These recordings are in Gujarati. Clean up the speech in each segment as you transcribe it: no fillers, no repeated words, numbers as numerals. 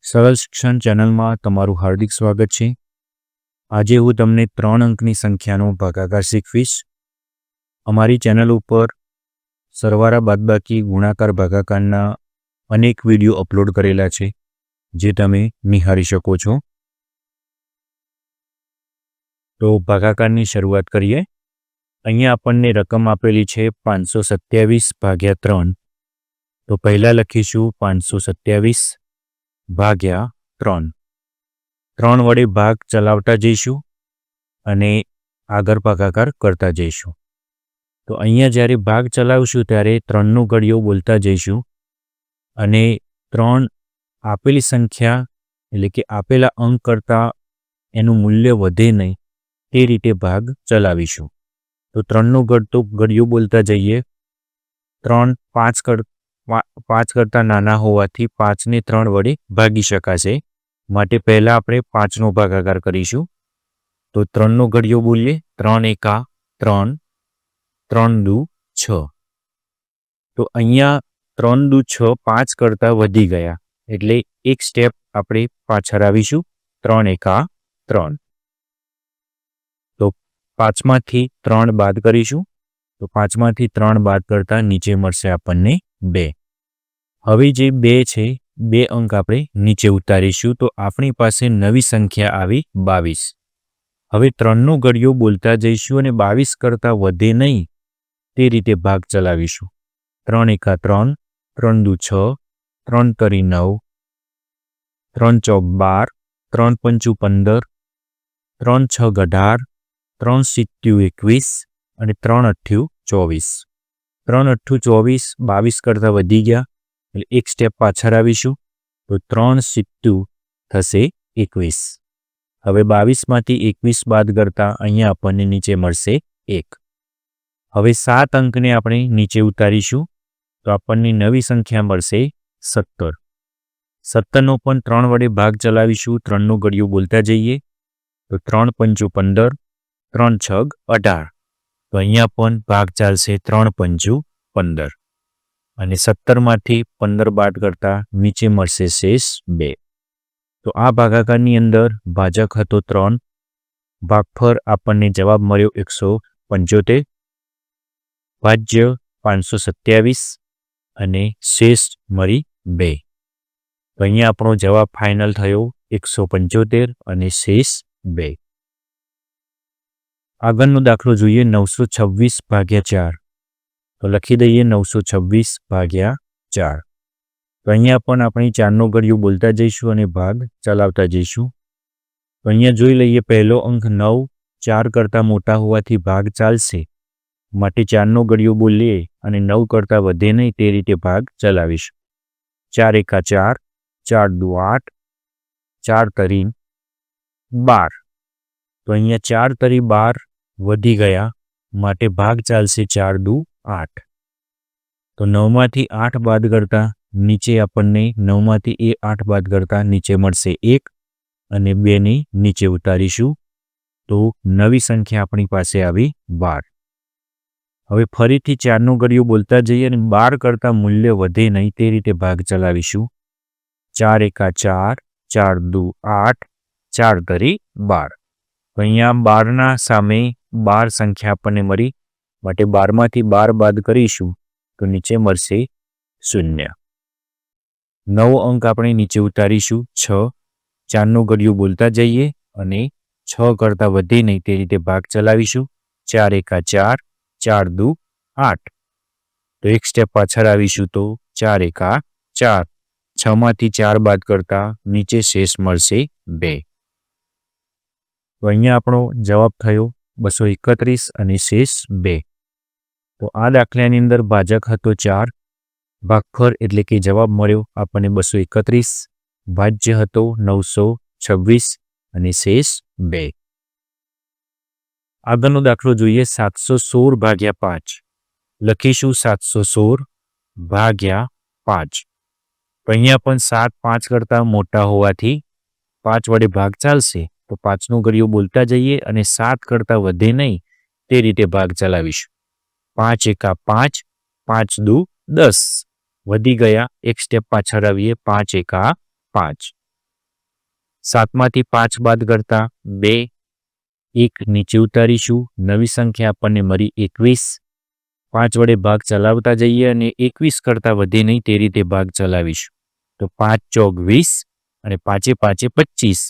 સરળ શિક્ષણ ચેનલમાં તમારું હાર્દિક સ્વાગત છે। આજે હું તમને 3 અંકની સંખ્યાનો ભાગાકાર શીખવીશ। અમારી ચેનલ ઉપર સરવાળા બાદબાકી ગુણાકાર ભાગાકારના અનેક વિડીયો અપલોડ કરેલા છે, જે તમે નિહાળી શકો છો। તો ભાગાકારની શરૂઆત કરીએ। અહીંયા આપણને રકમ આપેલી છે 527/3। તો પહેલા લખીશું 527 ભાગ્યા 3। 3 વડે ભાગ ચલાવતા જઈશું અને આગળ ભાગાકાર કરતા જઈશું। તો અહીંયા જ્યારે ભાગ ચલાવશું ત્યારે 3નો ઘડિયો બોલતા જઈશું અને 3 આપેલી સંખ્યા એટલે કે આપેલા અંક કરતાં એનું મૂલ્ય વધે નહીં તે રીતે ભાગ ચલાવીશું। તો 3નો ઘડિયો બોલતા જઈએ। 3 5 કરતાં નાના હોવાથી 5ને 3 વડે ભાગી શકાશે, માટે પહેલાં આપણે 5નો ભાગાકાર કરીશું। તો 3નો ઘડિયો બોલીએ। 3 એકા 3, 3 દુ 6। તો અહીંયા 3 દુ 6 5 કરતાં વધી ગયા, એટલે એક સ્ટેપ આપણે પાછળ આવીશું। 3 એકા 3। તો 5માંથી 3 બાદ કરીશું। તો 5માંથી 3 બાદ કરતાં નીચે મળશે આપણને 2। હવે જે 2 છે, 2 અંક આપણે નીચે ઉતારીશું। તો આપણી પાસે નવી સંખ્યા આવી 22। હવે 3નો ઘડિયો બોલતા જઈશું અને 22 કરતાં વધે નહીં તે રીતે ભાગ ચલાવીશું। 3 એકા 3, 3 દુ 6, 3 તરી 9, 3 ચોક 12, 3 પંચું 15, 3 છગ 18, 3 સિત્યું 21 અને 3 અઠ્ઠું 24। 3 અઠ્ઠું 24, 22 કરતાં વધી ગયા, એટલે એક સ્ટેપ પાછળ આવીશું। તો 3 સિત્તું થશે 21। હવે 22માંથી 21 બાદ કરતાં અહીંયા આપણને નીચે મળશે 1। હવે 7 અંકને આપણે નીચે ઉતારીશું। તો આપણને નવી સંખ્યા મળશે 17। 17નો પણ 3 વડે ભાગ ચલાવીશું। 3નો ઘડિયો બોલતા જઈએ। તો 3 પંચું 15, 3 છગ 18। તો અહીંયા પણ ભાગ ચાલશે 3 પંચું 15 અને 17માંથી 15 બાદ કરતાં નીચે મળશે શેષ 2। તો આ ભાગાકારની અંદર ભાજક હતો 3, ભાગફળ આપણને જવાબ મળ્યો 175, ભાજ્ય 527 અને શેષ મળી 2। તો અહીંયા આપણો જવાબ ફાઇનલ થયો 175 અને શેષ 2। આગળનો દાખલો જોઈએ। 926/4। તો લખી દઈએ 926/4। તો અહીંયા પણ આપણે 4નો ઘડિયો બોલતા જઈશું અને ભાગ ચલાવતા જઈશું। તો અહીંયા જોઈ લઈએ, પહેલો અંક 9 4 કરતાં મોટા હોવાથી ભાગ ચાલશે, માટે 4નો ઘડિયો બોલીએ અને 9 કરતાં વધે નહીં તે રીતે ભાગ ચલાવીશું। 4 એકા 4, 4 દુ 8, 4 તરી 12। તો અહીંયા 4 તરી 12 વધી ગયા, માટે ભાગ ચાલશે 4 દુ 8। તો 9માંથી 8 બાદ કરતાં નીચે આપણને 9માંથી 8 બાદ કરતાં નીચે મળશે 1 અને 2ને નીચે ઉતારીશું। તો નવી સંખ્યા આપણી પાસે આવી 12। હવે ફરીથી 4નો ઘડિયો બોલતા જઈએ અને 12 કરતાં મૂલ્ય વધે નહીં તે રીતે ભાગ ચલાવીશું। 4 એકા 4, 4 દુ 8, 4 તરી 12। તો અહીંયા 12ના સામે 12 સંખ્યા આપણને મળી, માટે 12માંથી 12 બાદ કરીશું તો નીચે મળશે 0। 9 અંક આપણે નીચે ઉતારીશું 6। 4નો ઘડિયો બોલતા જઈએ અને 6 કરતાં વધે નહીં તે રીતે ભાગ ચલાવીશું। 4 એકા 4, 4 દુ 8। તો એક સ્ટેપ પાછળ આવીશું। તો 4 એકા 4, 6માંથી 4 બાદ કરતાં નીચે શેષ મળશે 2। તો અહીંયા આપણો જવાબ થયો 231 અને શેષ 2। તો આ દાખલાની અંદર ભાજક હતો 4, ભાગફળ એટલે કે જવાબ મળ્યો આપણને 231, ભાજ્ય હતો 926 અને શેષ 2। આગળનો દાખલો જોઈએ। 716/5। લખીશું 716/5। તો અહીંયા પણ 7 5 કરતાં મોટા હોવાથી 5 વડે ભાગ ચાલશે। તો 5નો ઘડિયો બોલતા જઈએ અને 7 કરતાં વધે નહીં તે રીતે ભાગ ચલાવીશું। 5 એકા 5, 5 દુ 10 વધી ગયા, એક સ્ટેપ પાછળ આવીએ। 5 એકા 5। 7માંથી 5 બાદ કરતા 2, 1 નીચે ઉતારીશું. નવી સંખ્યા આપણને મળી 21. 5 વડે ભાગ ચલાવતા જઈએ અને 21 કરતાં વધે નહીં તે રીતે ભાગ ચલાવીશું. તો 5 ચોક 20 અને 5 5 25.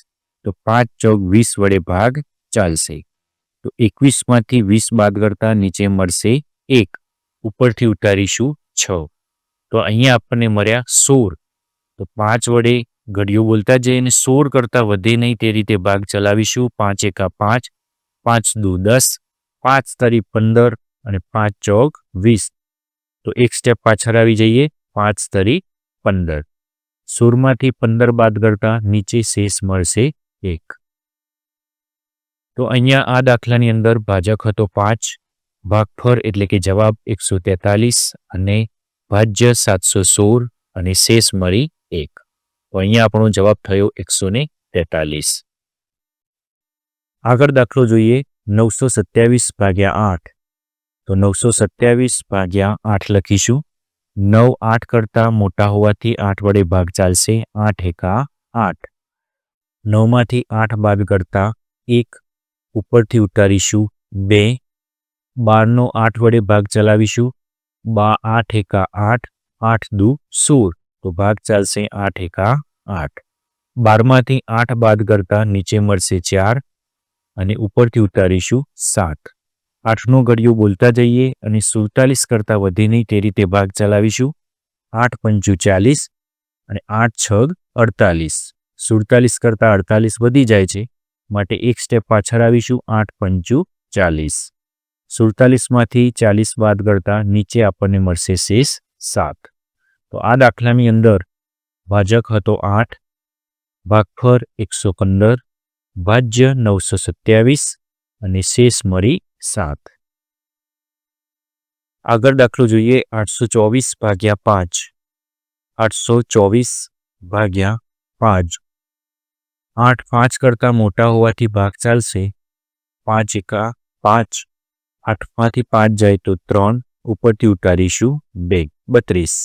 તો 5 ચોક 20 વડે ભાગ ચાલશે. તો 21માંથી 20 બાદ કરતા નીચે મળશે 1. ઉપરથી ઉતારીશું 6. તો અહીંયા આપણને મળ્યા 16. તો 5 વડે ઘડિયો બોલતા જઈએ અને 16 કરતાં વધે નહીં તે રીતે ભાગ ચલાવીશું. 5 એકા 5, 5 દુ 10, 5 તરી 15 અને 5 ચોક 20. તો એક સ્ટેપ પાછળ આવી જઈએ. 5 તરી 15. 16માંથી 15 બાદ કરતા નીચે શેષ મળશે 1. તો અહીંયા આ દાખલાની અંદર ભાજક હતો 5, ભાગફળ એટલે કે જવાબ 143 અને ભાજ્ય 716 અને શેષ મળી 1. તો અહીંયા આપણો જવાબ થયો 143. આગળ દાખલો જોઈએ 927 ભાગ્યા 8. તો 927 ભાગ્યા 8 લખીશું. 9 8 કરતાં મોટા હોવાથી 8 વડે ભાગ ચાલશે. 8 એકા 8. 9માંથી 8 બાદ કરતા 1. ઉપરથી ઉતારીશું 2. 12નો 8 વડે ભાગ ચલાવીશું. 8 એકા 8, 8 દુ 16. તો ભાગ ચાલશે 8 એકા 8. 12માંથી 8 બાદ કરતા નીચે મળશે 4 અને ઉપરથી ઉતારીશું 7. 8નો ઘડિયો બોલતા જઈએ અને 47 કરતાં વધે નહીં તે રીતે ભાગ ચલાવીશું. 8 પંચું 40 અને 8 છગ 48. 47 કરતાં 48 વધી જાય છે માટે એક સ્ટેપ પાછળ આવીશું. 8 પંચું 40. 47માંથી 40 બાદ કરતા નીચે આપણને મળશે શેષ 7. તો આ દાખલાની અંદર ભાજક હતો 8, ભાગફળ 115, ભાજ્ય 927 અને શેષ મળી 7. આગળ દાખલો જોઈએ 824 ભાગ્યા 5. 824 ભાગ્યા 5. 8 5 કરતાં મોટા હોવાથી ભાગ ચાલશે. 5 એકા 5. 8માંથી 5 જાય તો 3. ઉપરથી ઉતારીશું 2. 32.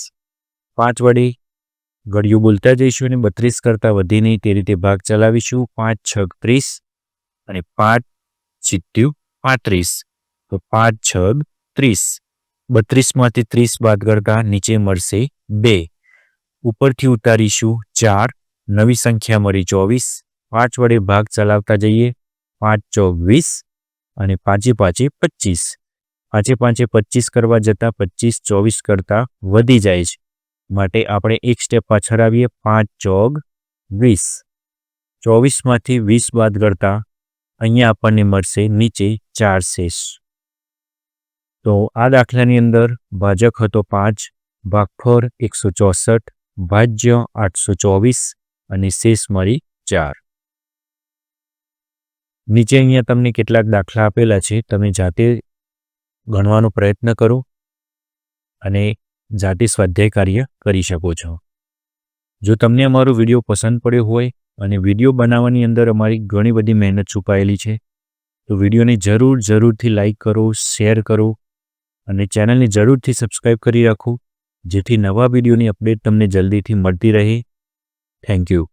5 વડે ઘડિયો બોલતા જઈશું અને 32 કરતાં વધે નહીં તે રીતે ભાગ ચલાવીશું. 5 છગ 30 અને 5 ચિત્ત્યું 35. તો 5 છગ 30. 32માંથી 30 બાદ કરતા નીચે મળશે 2. ઉપરથી ઉતારીશું 4. નવી સંખ્યા મળી 24. 5 વડે ભાગ ચલાવતા જઈએ. 5 ચોક 20 અને 5 5 25. 5 5 25 કરવા જતાં 25 24 કરતાં વધી જાય છે માટે આપણે એક સ્ટેપ પાછળ આવીએ. 5 ચોક 20. 24માંથી 20 બાદ કરતા અહીંયા આપણને મળશે નીચે 4 શેષ. તો આ દાખલાની અંદર ભાજક હતો 5, ભાગફળ 164, ભાજ્ય 824 અને શેષ મળી 4. નીચે અહીંયા તમને કેટલાક દાખલા આપેલા છે. તમે જાતે ગણવાનો પ્રયત્ન કરો અને જાતે સ્વાધ્યાય કાર્ય કરી શકો છો. જો તમને અમારો વિડીયો પસંદ પડ્યો હોય અને વિડીયો બનાવવાની અંદર અમારી ઘણી બધી મહેનત છુપાયેલી છે તો વિડીયોને જરૂરથી લાઈક કરો, શેર કરો અને ચેનલને જરૂરથી સબસ્ક્રાઈબ કરી રાખો જેથી નવા વિડીયોની અપડેટ તમને જલ્દીથી મળતી રહે. Thank you.